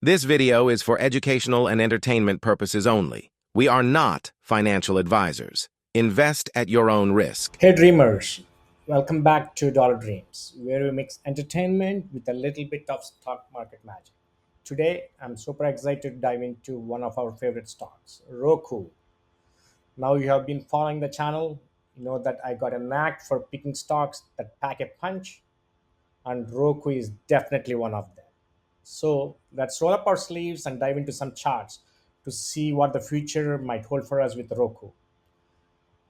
This video is for educational and entertainment purposes only. We are not financial advisors. Invest at your own risk. Hey dreamers, welcome back to Dollar Dreams, where we mix entertainment with a little bit of stock market magic. Today, I'm super excited to dive into one of our favorite stocks, Roku. Now, you have been following the channel, you know that I got a knack for picking stocks that pack a punch, and Roku is definitely one of them. So, let's roll up our sleeves and dive into some charts to see what the future might hold for us with Roku.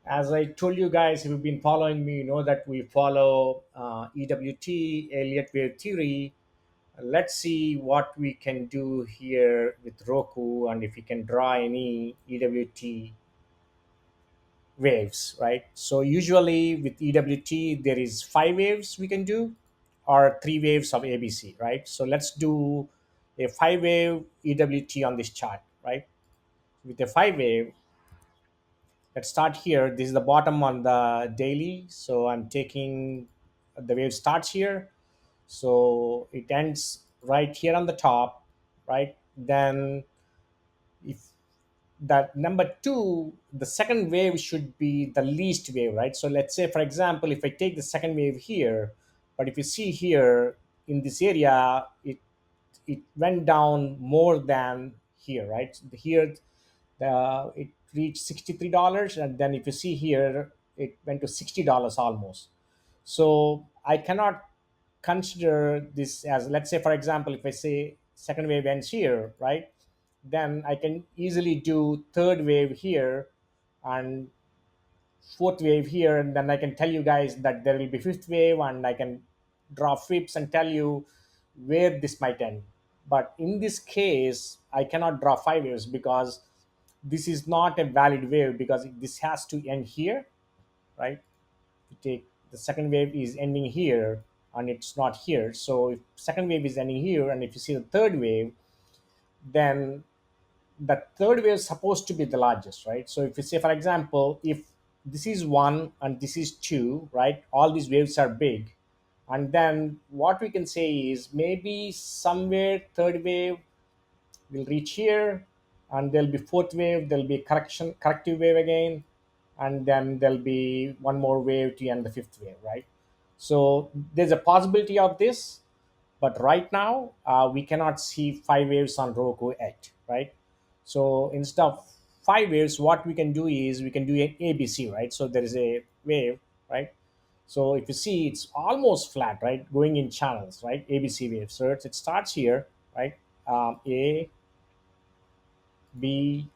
As I told you guys, if you've been following me, you know that we follow EWT, Elliott Wave Theory. Let's see what we can do here with Roku and if we can draw any EWT waves, right? So usually with EWT, there is 5 waves we can do or 3 waves of ABC, right? So let's do a 5 wave EWT on this chart, right? With a 5 wave, let's start here. This is the bottom on the daily, so I'm taking the wave starts here, so it ends right here on the top, right? Then if that number two, the second wave should be the least wave, right? So let's say, for example, if I take the second wave here, but if you see here in this area, it went down more than here, right? Here it reached $63, and then if you see here, it went to $60 almost. So I cannot consider this as, let's say, for example, if I say second wave ends here, right? Then I can easily do third wave here and fourth wave here, and then I can tell you guys that there will be fifth wave, and I can draw flips and tell you where this might end. But in this case, I cannot draw 5 waves because this is not a valid wave, because this has to end here, right? You take the second wave is ending here and it's not here. So if second wave is ending here, and if you see the third wave, then the third wave is supposed to be the largest, right? So if you say, for example, if this is one and this is two, right, all these waves are big, and then what we can say is maybe somewhere third wave will reach here, and there'll be fourth wave, there'll be corrective wave again, and then there'll be one more wave to end the fifth wave, right? So there's a possibility of this, but right now we cannot see 5 waves on Roku yet, right? So instead of 5 waves, what we can do is we can do an ABC, right? So there is a wave, right? So if you see, it's almost flat, right? Going in channels, right? ABC wave. So it starts here, right? A, B,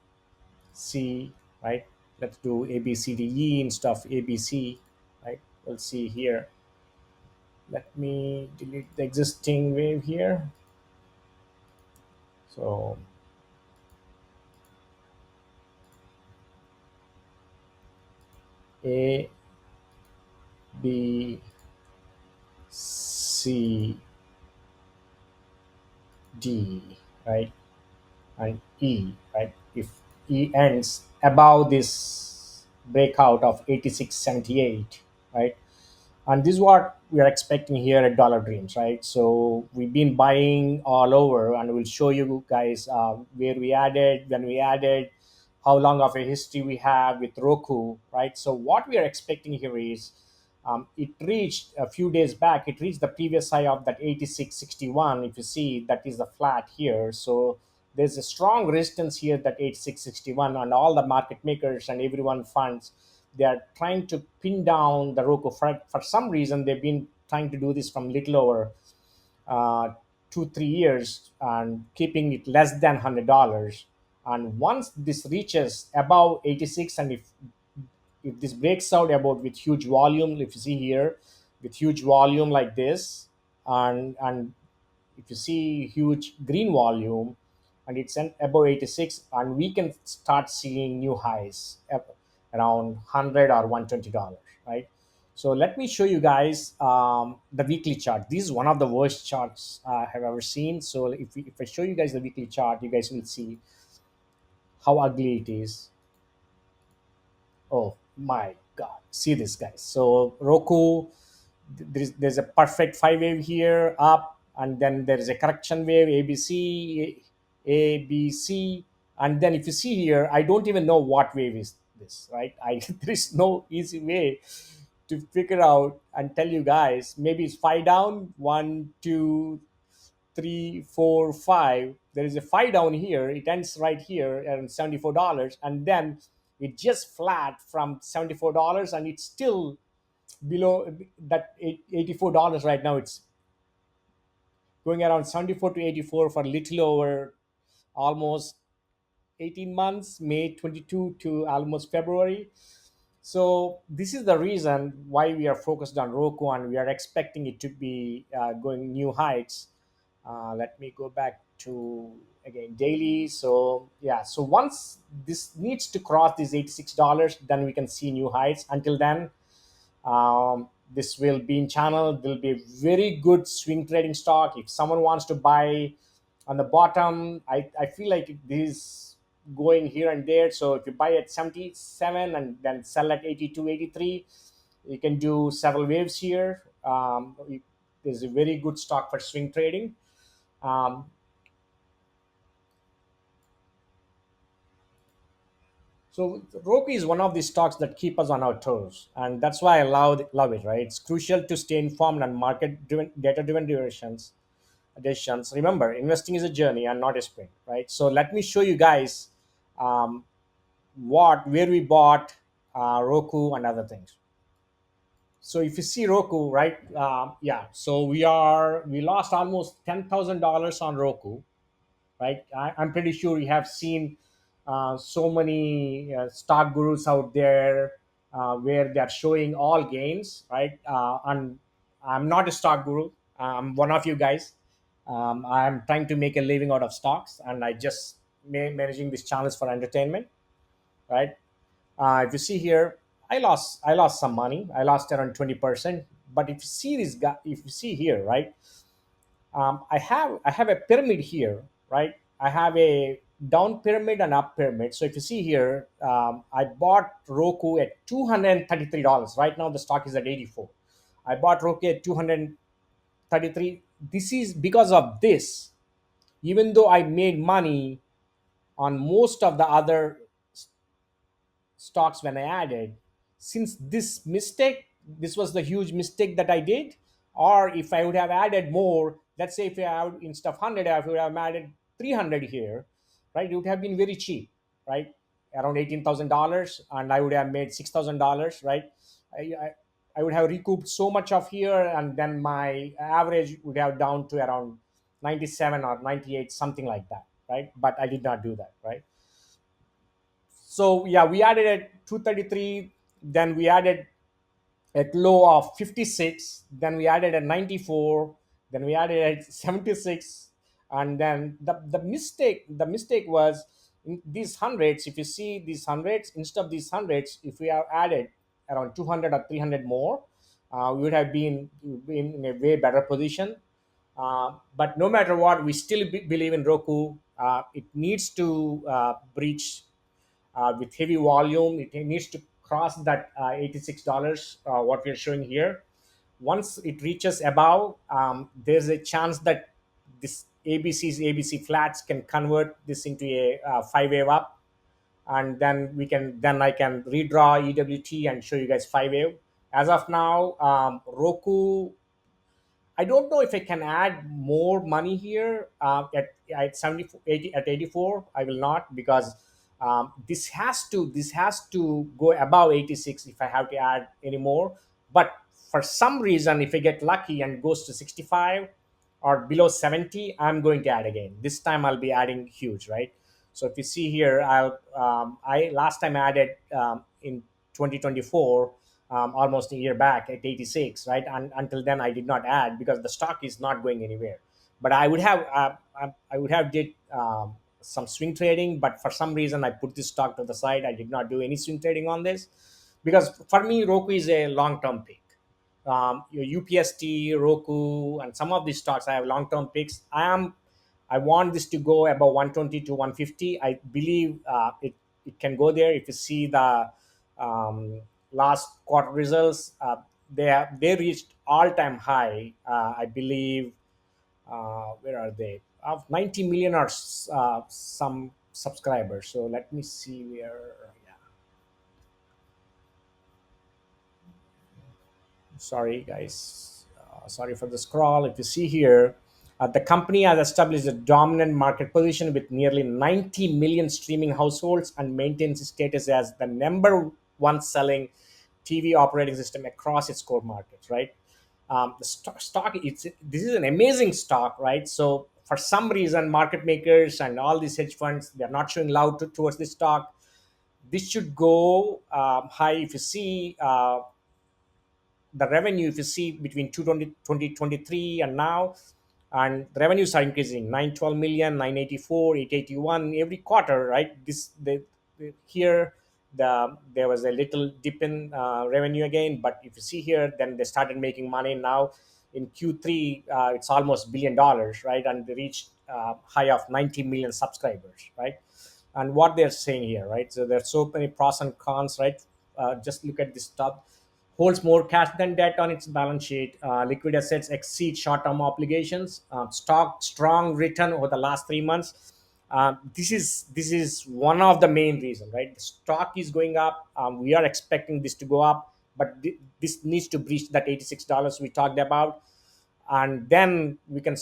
C, right? Let's do A, B, C, D, E instead of A, B, C, right? We'll see here. Let me delete the existing wave here. So A, B, C, D, right? And E, right? If E ends above this breakout of 86.78, right? And this is what we are expecting here at Dollar Dreams, right? So we've been buying all over, and we'll show you guys where we added, when we added, how long of a history we have with Roku, right? So what we are expecting here is, it reached a few days back, it reached the previous high of that 86.61. If you see, that is the flat here. So there's a strong resistance here, that 86.61, and all the market makers and everyone funds, they are trying to pin down the Roku. For some reason, they've been trying to do this from little over uh, 2 3 years, and keeping it less than $100. And once this reaches above 86, and if this breaks out about with huge volume, if you see here, with huge volume like this, and if you see huge green volume, and it's above 86, and we can start seeing new highs around 100 or $120, right? So let me show you guys the weekly chart. This is one of the worst charts I have ever seen. So if I show you guys the weekly chart, you guys will see how ugly it is. Oh my god, see this, guys. So Roku, there's a perfect 5 wave here up, and then there is a correction wave ABC, and then if you see here, I don't even know what wave is this, right? I There is no easy way to figure out and tell you guys. Maybe it's five down, one, two, three, four, five. There is a five down here. It ends right here at $74, and then it just flat from $74, and it's still below that $84 right now. It's going around 74 to 84 for a little over almost 18 months, May 22 to almost February. So this is the reason why we are focused on Roku, and we are expecting it to be going new heights. Let me go back to again daily. So yeah, so once this needs to cross this $86, then we can see new heights. Until then, this will be in channel. There'll be a very good swing trading stock. If someone wants to buy on the bottom, I feel like this is going here and there. So if you buy at 77 and then sell at 82, 83, you can do several waves here. There's a very good stock for swing trading. Um, So Roku is one of the stocks that keep us on our toes, and that's why I love it. Right, it's crucial to stay informed on market-driven, data-driven directions. Decisions. Remember, investing is a journey and not a sprint. Right. So let me show you guys um, what where we bought Roku and other things. So if you see Roku, right? Yeah. So we lost almost $10,000 on Roku, right? I'm pretty sure you have seen so many stock gurus out there where they're showing all gains, right? And I'm not a stock guru. I'm one of you guys. I'm trying to make a living out of stocks, and I just managing these channels for entertainment, right? If you see here, I lost some money. I lost around 20%. But if you see this guy, if you see here, right? I have a pyramid here, right? I have a down pyramid and up pyramid. So if you see here, I bought Roku at $233. Right now the stock is at 84. I bought Roku at 233. This is because of this. Even though I made money on most of the other stocks when I added. Since this was the huge mistake that I did, or if I would have added more, let's say if I have instead of 100, I would have added 300 here, right? It would have been very cheap, right? Around $18,000, and I would have made $6,000, right? I, I, I would have recouped so much of here, and then my average would have down to around 97 or 98, something like that, right? But I did not do that, right? So yeah, we added at 233, then we added at low of 56, then we added at 94, then we added at 76, and then the mistake was in these hundreds. If you see these hundreds, instead of these hundreds, if we have added around 200 or 300 more, we would have been in a way better position. But no matter what, we still believe in Roku. It needs to breach with heavy volume. It needs to cross that $86, what we're showing here. Once it reaches above, there's a chance that this ABC flats can convert this into a five wave up, and then I can redraw EWT and show you guys five wave. As of now, Roku, I don't know if I can add more money here at 70, 80, at 84. I will not, because this has to go above 86 if I have to add any more. But for some reason, if I get lucky and goes to 65 or below 70, I'm going to add again. This time I'll be adding huge, right? So if you see here, I last time added in 2024, almost a year back at 86, right? And until then I did not add because the stock is not going anywhere. But I would have did some swing trading, but for some reason I put this stock to the side. I did not do any swing trading on this because for me Roku is a long term pick. Your UPST, Roku, and some of these stocks I have long term picks. I want this to go above 120 to 150. I believe it can go there. If you see the last quarter results, they reached all time high. I believe Where are they? 90 million are some subscribers. So let me see where. Yeah, sorry guys, sorry for the scroll. If you see here, the company has established a dominant market position with nearly 90 million streaming households and maintains its status as the number one selling TV operating system across its core markets, right? The stock, this is an amazing stock, right? So for some reason, market makers and all these hedge funds, they're not showing love towards this stock. This should go high. If you see the revenue, if you see between 2023 and now, and the revenues are increasing 912 million, 984, 881 every quarter, right? Here there was a little dip in revenue again, but if you see here, then they started making money now. In Q3, it's almost $1 billion, right? And they reached high of 90 million subscribers, right? And what they're saying here, right? So there's so many pros and cons, right? Just look at this top. Holds more cash than debt on its balance sheet. Liquid assets exceed short-term obligations. Stock strong return over the last 3 months. This is one of the main reasons, right? The stock is going up. We are expecting this to go up, but this needs to breach that $86 we talked about, and then we can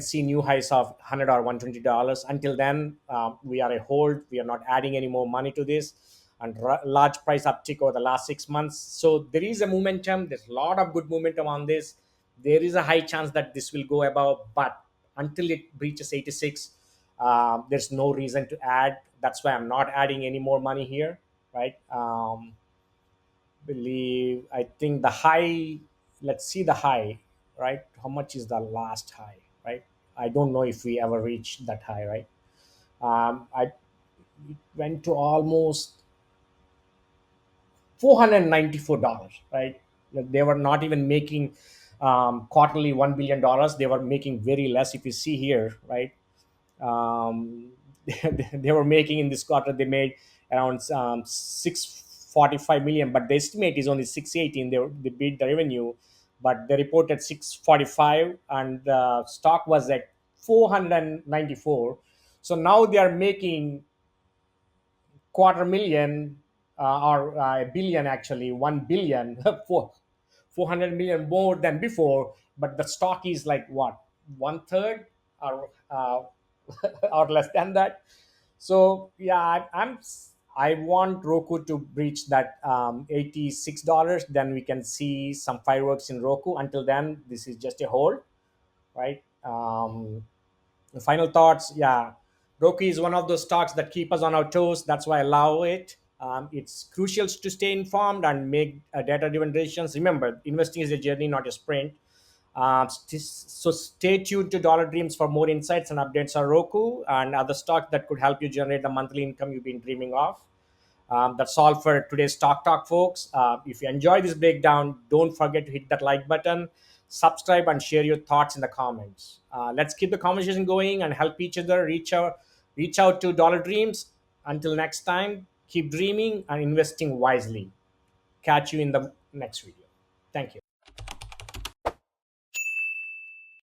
see new highs of 100 or $120. Until then, we are a hold. We are not adding any more money to this, and large price uptick over the last 6 months. So there is a momentum. There's a lot of good momentum on this. There is a high chance that this will go above, but until it breaches 86, there's no reason to add. That's why I'm not adding any more money here, right? Believe, I think the high, let's see the high, right? How much is the last high, right? I don't know if we ever reached that high, right? I it went to almost $494, right? They were not even making quarterly $1 billion. They were making very less. If you see here, right? um, they were making in this quarter, they made around 645 million, but the estimate is only 618. They beat the revenue, but they reported 645, and the stock was at 494. So now they are making quarter million, or a billion, actually 1 billion, for 400 million more than before, but the stock is like what, one third, or or less than that. So yeah, I want Roku to breach that $86. Then we can see some fireworks in Roku. Until then, this is just a hold, right? The final thoughts, yeah, Roku is one of those stocks that keep us on our toes. That's why I love it. It's crucial to stay informed and make data-driven decisions. Remember, investing is a journey, not a sprint. So stay tuned to Dollar Dreams for more insights and updates on Roku and other stocks that could help you generate the monthly income you've been dreaming of. That's all for today's Stock Talk, folks. If you enjoy this breakdown, don't forget to hit that like button, subscribe, and share your thoughts in the comments. Let's keep the conversation going and help each other reach out to Dollar Dreams. Until next time, keep dreaming and investing wisely. Catch you in the next video. Thank you.